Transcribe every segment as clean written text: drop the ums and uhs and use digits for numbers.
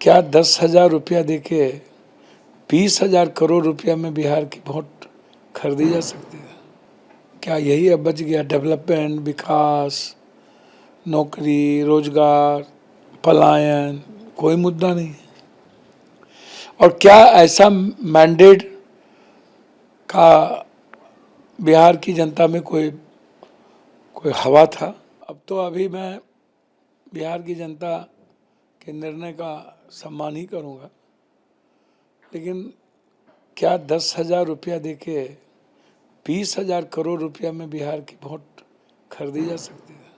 क्या 10,000 रुपया देके 20,000 करोड़ रुपया में बिहार की वोट खरीदी जा सकती है? क्या यही अब बच गया? डेवलपमेंट, विकास, नौकरी, रोजगार, पलायन, कोई मुद्दा नहीं है। और क्या ऐसा मैंडेट का बिहार की जनता में कोई हवा था? अब तो अभी मैं बिहार की जनता के निर्णय का सम्मान ही करूंगा, लेकिन क्या 10,000 रुपया देके 20,000 करोड़ रुपया में बिहार की वोट खरीदी जा सकती है?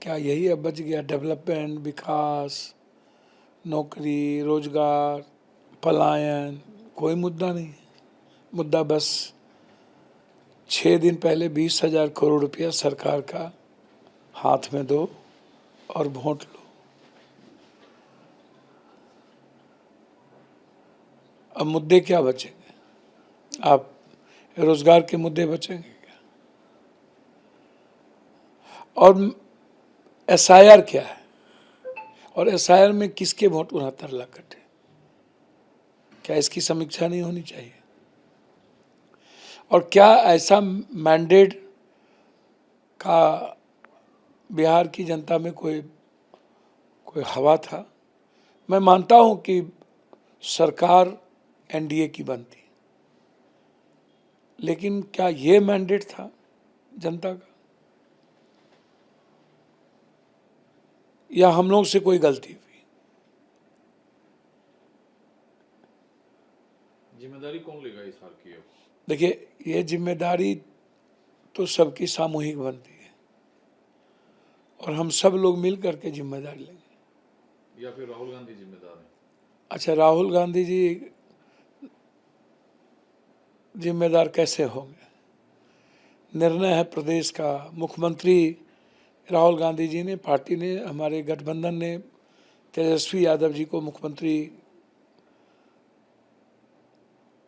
क्या यही अब बच गया? डेवलपमेंट, विकास, नौकरी, रोजगार, पलायन, कोई मुद्दा नहीं है। मुद्दा बस 6 दिन पहले 20,000 करोड़ रुपया सरकार का हाथ में दो और वोट लो। अब मुद्दे क्या बचेंगे? आप रोजगार के मुद्दे बचेंगे क्या? और एसआईआर क्या है? और एसआईआर में किसके वोट 69 लाख कटे? क्या इसकी समीक्षा नहीं होनी चाहिए? और क्या ऐसा मैंडेट का बिहार की जनता में कोई हवा था? मैं मानता हूं कि सरकार एनडीए की बनती, लेकिन क्या ये मैंडेट था जनता का, या हम लोग से कोई गलती हुई? जिम्मेदारी कौन लेगा इस हार की? देखिए, ये जिम्मेदारी तो सबकी सामूहिक बनती है और हम सब लोग मिल करके जिम्मेदारी लेंगे। या फिर राहुल गांधी जिम्मेदार हैं? अच्छा, राहुल गांधी जी जिम्मेदार कैसे होंगे? निर्णय है प्रदेश का, मुख्यमंत्री राहुल गांधी जी ने, पार्टी ने, हमारे गठबंधन ने तेजस्वी यादव जी को मुख्यमंत्री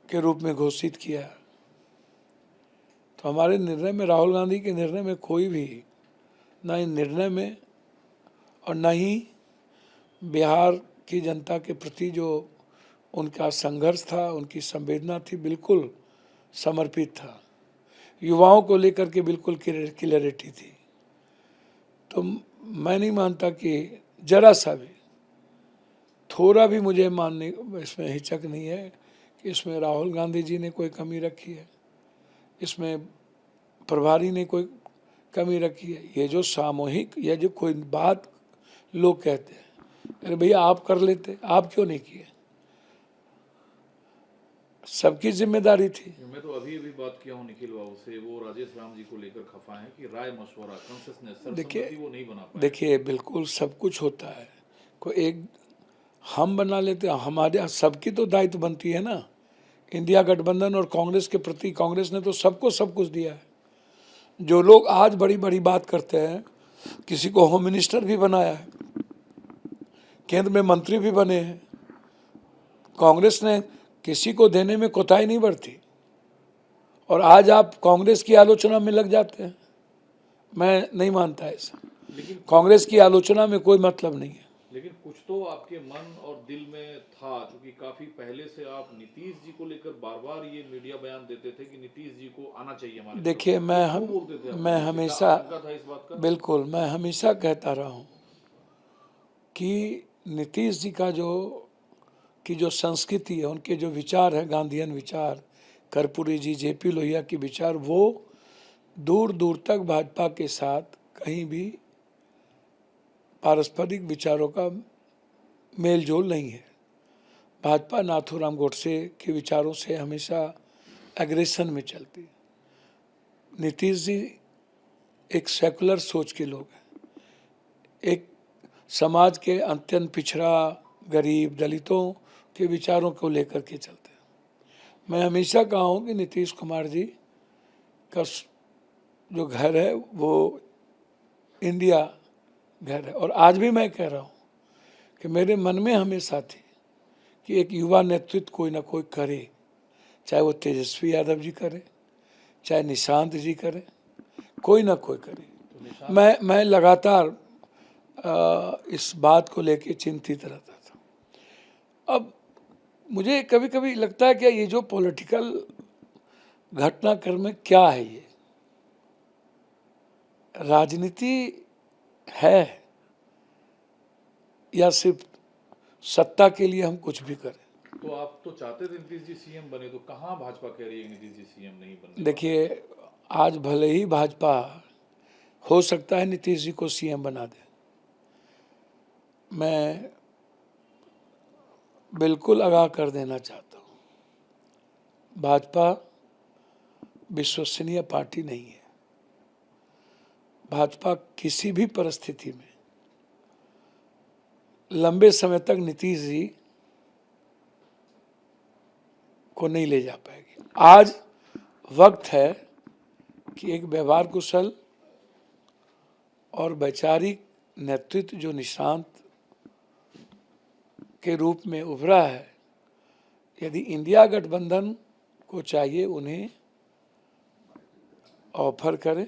के रूप में घोषित किया। तो हमारे निर्णय में, राहुल गांधी के निर्णय में कोई भी, न इन निर्णय में और न ही बिहार की जनता के प्रति जो उनका संघर्ष था, उनकी संवेदना थी, बिल्कुल समर्पित था। युवाओं को लेकर के बिल्कुल क्लियरिटी थी। तो मैं नहीं मानता कि जरा सा भी, थोड़ा भी मुझे मानने इसमें हिचक नहीं है कि इसमें राहुल गांधी जी ने कोई कमी रखी है, इसमें प्रभारी ने कोई कमी रखी है। ये जो सामूहिक, ये जो कोई बात लोग कहते हैं, अरे भैया आप कर लेते, आप क्यों नहीं किए? सबकी जिम्मेदारी थी। मैं तो अभी बात किया हूँ निखिल बाबू से, वो राजेश राम जी को लेकर खफा है कि राय मशवरा, कंसेशनस, सर्वसम्मति वो नहीं बना पाए। देखिए, बिल्कुल सब कुछ होता है, कोई एक हम बना लेते, हमारे सबकी तो दायित्व बनती है ना। इंडिया गठबंधन और कांग्रेस के प्रति, कांग्रेस ने तो सबको सब कुछ दिया है। जो लोग आज बड़ी बड़ी बात करते हैं, किसी को होम मिनिस्टर भी बनाया है, केंद्र में मंत्री भी बने हैं, कांग्रेस ने किसी को देने में कोताही नहीं बरती, और आज आप कांग्रेस की आलोचना में लग जाते हैं। मैं नहीं मानता ऐसा। लेकिन कांग्रेस की आलोचना में कोई मतलब नहीं है। लेकिन कुछ तो आपके मन और दिल में था, क्योंकि काफी पहले से आप नीतीश जी को लेकर बार बार ये मीडिया बयान देते थे कि नीतीश जी को आना चाहिए हमारे। देखिए, मैं हमेशा, था इस बात का? बिल्कुल, मैं हमेशा कहता रहा हूँ कि नीतीश जी का जो संस्कृति है, उनके जो विचार है, गांधीयन विचार, कर्पूरी जी, जेपी लोहिया के विचार, वो दूर दूर तक भाजपा के साथ कहीं भी पारस्परिक विचारों का मेल जोल नहीं है। भाजपा नाथूराम गोडसे के विचारों से हमेशा एग्रेशन में चलती है। नीतीश जी एक सेकुलर सोच के लोग हैं, एक समाज के अत्यंत पिछड़ा, गरीब, दलितों के विचारों को लेकर के चलते हैं। मैं हमेशा कहा हूँ कि नीतीश कुमार जी का जो घर है वो इंडिया घर है, और आज भी मैं कह रहा हूँ कि मेरे मन में हमेशा थी कि एक युवा नेतृत्व कोई ना कोई करे, चाहे वो तेजस्वी यादव जी करे, चाहे निशांत जी करे, कोई ना कोई करे। मैं लगातार इस बात को लेके चिंतित रहता था। अब मुझे कभी कभी लगता है कि ये जो पॉलिटिकल घटनाक्रम में क्या है, ये राजनीति है या सिर्फ सत्ता के लिए हम कुछ भी करें। तो आप तो चाहते थे नीतीश जी सीएम बने, तो कहाँ भाजपा कह रही है नीतीश जी सीएम नहीं बनने? देखिए, आज भले ही भाजपा हो सकता है नीतीश जी को सीएम बना दे, मैं बिल्कुल आगाह कर देना चाहता हूँ, भाजपा विश्वसनीय पार्टी नहीं है। भाजपा किसी भी परिस्थिति में लंबे समय तक नीतीश जी को नहीं ले जा पाएगी। आज वक्त है कि एक व्यवहार कुशल और वैचारिक नेतृत्व जो निशांत के रूप में उभरा है, यदि इंडिया गठबंधन को चाहिए उन्हें ऑफर करें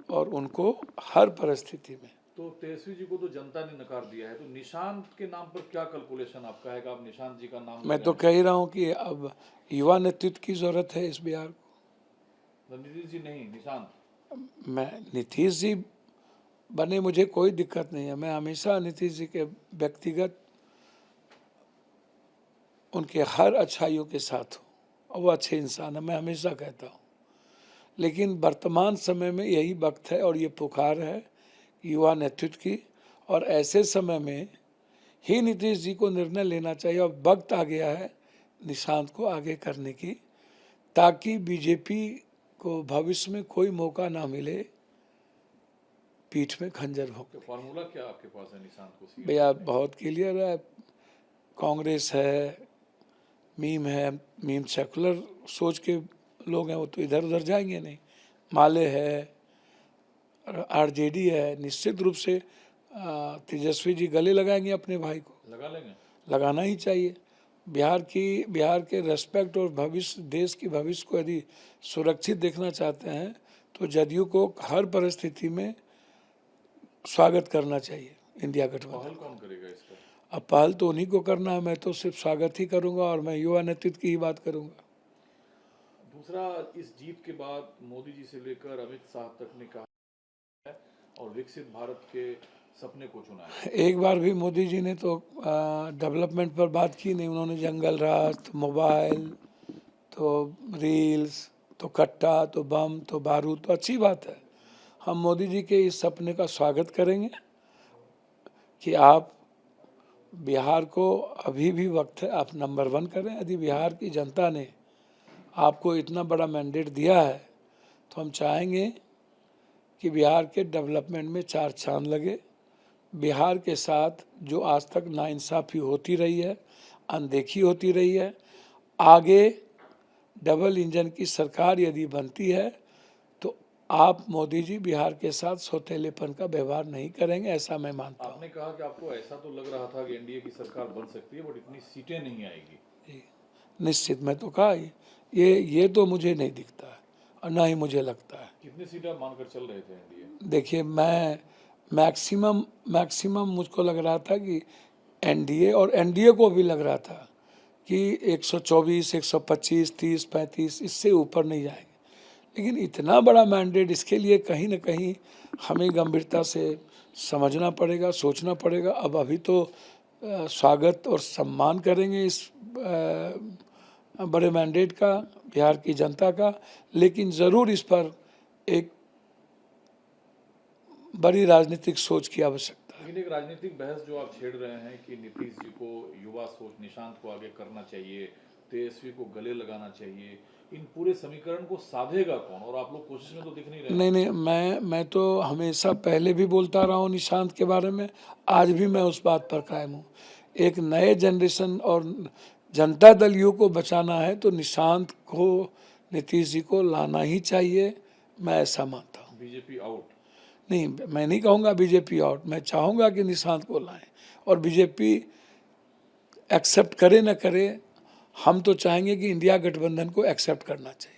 और उनको हर परिस्थिति में। तो तेजस्वी जी को तो जनता ने नकार दिया है, तो निशांत के नाम पर क्या कैलकुलेशन आपका है कि आप निशांत जी का नाम? मैं तो कह ही रहा हूं कि अब युवा नेतृत्व की जरूरत है इस बिहार को। नीतीश जी नहीं, निशांत। मैं नीतीश जी बने, मुझे कोई दिक्कत नहीं है। मैं हमेशा नीतीश जी के व्यक्तिगत उनके हर अच्छाइयों के साथ हूँ और वो अच्छे इंसान है, मैं हमेशा कहता हूँ। लेकिन वर्तमान समय में यही वक्त है और ये पुकार है युवा नेतृत्व की, और ऐसे समय में ही नीतीश जी को निर्णय लेना चाहिए। और वक्त आ गया है निशांत को आगे करने की, ताकि बीजेपी को भविष्य में कोई मौका ना मिले पीठ में खंजर भोंकने। तो फार्मूला क्या आपके पास है निशांत को? भैया बहुत क्लियर है, कांग्रेस है, मीम है, मीम सेकुलर सोच के लोग हैं, वो तो इधर उधर जाएंगे नहीं। माले है, आरजेडी है, निश्चित रूप से तेजस्वी जी गले लगाएंगे अपने भाई को। लगा लेंगे, लगाना ही चाहिए। बिहार के रेस्पेक्ट और भविष्य, देश की भविष्य को यदि सुरक्षित देखना चाहते हैं तो जदयू को हर परिस्थिति में स्वागत करना चाहिए इंडिया गठबंधन। पहल कौन करेगा इसका? अब पहल तो उन्हीं को करना है, मैं तो सिर्फ स्वागत ही करूंगा और मैं युवा नेतृत्व की ही बात करूंगा। दूसरा, इस जीत के बाद मोदी जी से लेकर अमित शाह तक ने कहा है और विकसित भारत के सपने को चुना है। एक बार भी मोदी जी ने तो डेवलपमेंट पर बात की नहीं। उन्होंने जंगल राज, तो मोबाइल, तो रील्स, तो कट्टा, तो बम, तो बारूद। तो अच्छी बात है, हम मोदी जी के इस सपने का स्वागत करेंगे कि आप बिहार को, अभी भी वक्त है, आप नंबर 1 करें। यदि बिहार की जनता ने आपको इतना बड़ा मैंडेट दिया है तो हम चाहेंगे कि बिहार के डेवलपमेंट में 4 चांद लगे। बिहार के साथ जो आज तक नाइंसाफ़ी होती रही है, अनदेखी होती रही है, आगे डबल इंजन की सरकार यदि बनती है तो आप मोदी जी बिहार के साथ सौतेलेपन का व्यवहार नहीं करेंगे, ऐसा मैं मानता हूँ। आपने कहा कि आपको ऐसा तो लग रहा था कि एनडीए की सरकार बन सकती है, बट इतनी सीटें नहीं आएगी। निश्चित, मैं तो कहा ये तो मुझे नहीं दिखता है और ना ही मुझे लगता है। कितनी सीटें आप मानकर चल रहे थे एनडीए? देखिए, मैं मैक्सिमम मुझको लग रहा था कि एनडीए, और एनडीए को भी लग रहा था कि 124, 125, 30, 35, इससे ऊपर नहीं जाएंगे। लेकिन इतना बड़ा मैंडेट, इसके लिए कहीं ना कहीं हमें गंभीरता से समझना पड़ेगा, सोचना पड़ेगा। अब अभी तो स्वागत और सम्मान करेंगे इस बड़े मैंडेट का, बिहार की जनता का, लेकिन ज़रूर इस पर एक बड़ी राजनीतिक सोच की आवश्यकता है। लेकिन एक राजनीतिक बहस जो आप छेड़ रहे हैं कि नीतीश जी को युवा सोच, निशांत को आगे करना चाहिए, तेजस्वी को गले लगाना चाहिए, इन पूरे समीकरण को साधेगा कौन? और आप लोग कोशिश में तो दिख नहीं रहे। नहीं, मैं तो हमेशा पहले भी बोलता रहा हूँ निशांत के बारे में, आज भी मैं उस बात पर कायम हूँ। एक नए जनरेशन और जनता दल यू को बचाना है तो निशांत को, नीतीश जी को लाना ही चाहिए, मैं ऐसा मानता हूँ। BJP out? नहीं, मैं नहीं कहूँगा बीजेपी आउट, मैं चाहूँगा कि निशांत को लाएं, और बीजेपी एक्सेप्ट करे न करे, हम तो चाहेंगे कि इंडिया गठबंधन को एक्सेप्ट करना चाहिए।